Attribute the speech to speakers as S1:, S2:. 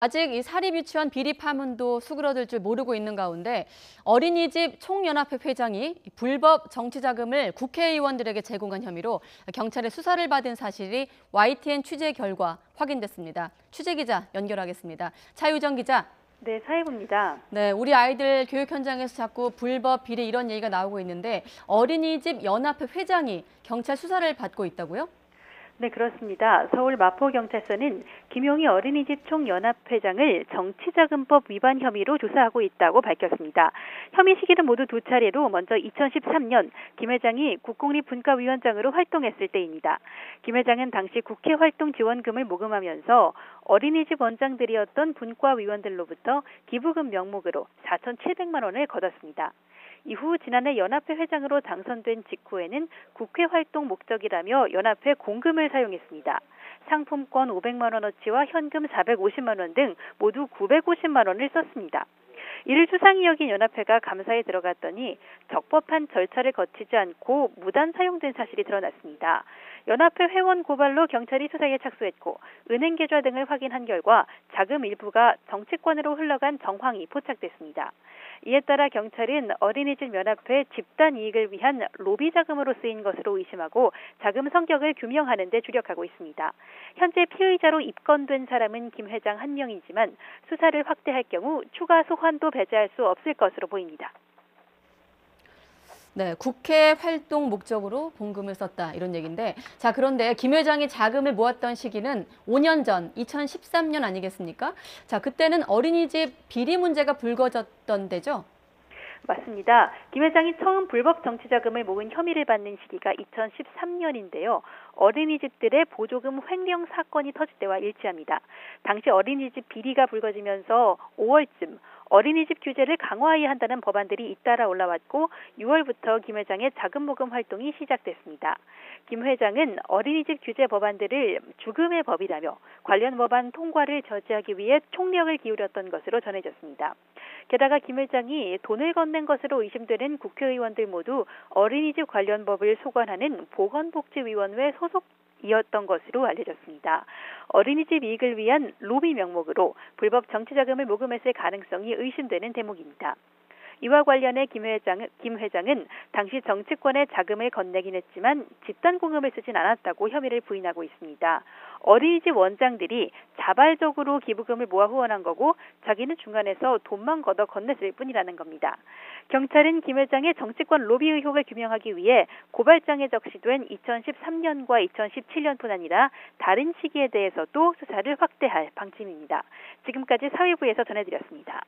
S1: 아직 이 사립 유치원 비리 파문도 수그러들 줄 모르고 있는 가운데 어린이집 총연합회 회장이 불법 정치 자금을 국회의원들에게 제공한 혐의로 경찰의 수사를 받은 사실이 YTN 취재 결과 확인됐습니다. 취재 기자 연결하겠습니다. 차유정 기자.
S2: 네, 사회부입니다.
S1: 네, 우리 아이들 교육 현장에서 자꾸 불법 비리 이런 얘기가 나오고 있는데 어린이집 연합회 회장이 경찰 수사를 받고 있다고요?
S2: 네, 그렇습니다. 서울 마포경찰서는 김용희 어린이집 총연합회장을 정치자금법 위반 혐의로 조사하고 있다고 밝혔습니다. 혐의 시기는 모두 두 차례로 먼저 2013년 김 회장이 국공립분과위원장으로 활동했을 때입니다. 김 회장은 당시 국회 활동 지원금을 모금하면서 어린이집 원장들이었던 분과위원들로부터 기부금 명목으로 4,700만 원을 거뒀습니다. 이후 지난해 연합회 회장으로 당선된 직후에는 국회 활동 목적이라며 연합회 공금을 사용했습니다. 상품권 500만 원어치와 현금 450만 원 등 모두 950만 원을 썼습니다. 이를 수상히 여긴 연합회가 감사에 들어갔더니 적법한 절차를 거치지 않고 무단 사용된 사실이 드러났습니다. 연합회 회원 고발로 경찰이 수사에 착수했고 은행 계좌 등을 확인한 결과 자금 일부가 정치권으로 흘러간 정황이 포착됐습니다. 이에 따라 경찰은 어린이집 연합회 집단 이익을 위한 로비 자금으로 쓰인 것으로 의심하고 자금 성격을 규명하는 데 주력하고 있습니다. 현재 피의자로 입건된 사람은 김 회장 한 명이지만 수사를 확대할 경우 추가 소환도 배제할 수 없을 것으로 보입니다.
S1: 네, 국회 활동 목적으로 공금을 썼다 이런 얘기인데 자 그런데 김 회장이 자금을 모았던 시기는 5년 전 2013년 아니겠습니까? 자 그때는 어린이집 비리 문제가 불거졌던 때죠?
S2: 맞습니다. 김 회장이 처음 불법 정치자금을 모은 혐의를 받는 시기가 2013년인데요. 어린이집들의 보조금 횡령 사건이 터질 때와 일치합니다. 당시 어린이집 비리가 불거지면서 5월쯤 어린이집 규제를 강화해야 한다는 법안들이 잇따라 올라왔고 6월부터 김 회장의 자금 모금 활동이 시작됐습니다. 김 회장은 어린이집 규제 법안들을 죽음의 법이라며 관련 법안 통과를 저지하기 위해 총력을 기울였던 것으로 전해졌습니다. 게다가 김 회장이 돈을 건넨 것으로 의심되는 국회의원들 모두 어린이집 관련 법을 소관하는 보건복지위원회 소속이었던 것으로 알려졌습니다. 어린이집 이익을 위한 로비 명목으로 불법 정치자금을 모금했을 가능성이 의심되는 대목입니다. 이와 관련해 김 회장은 당시 정치권에 자금을 건네긴 했지만 집단 공금을 쓰진 않았다고 혐의를 부인하고 있습니다. 어린이집 원장들이 자발적으로 기부금을 모아 후원한 거고 자기는 중간에서 돈만 걷어 건넸을 뿐이라는 겁니다. 경찰은 김 회장의 정치권 로비 의혹을 규명하기 위해 고발장에 적시된 2013년과 2017년뿐 아니라 다른 시기에 대해서도 수사를 확대할 방침입니다. 지금까지 사회부에서 전해드렸습니다.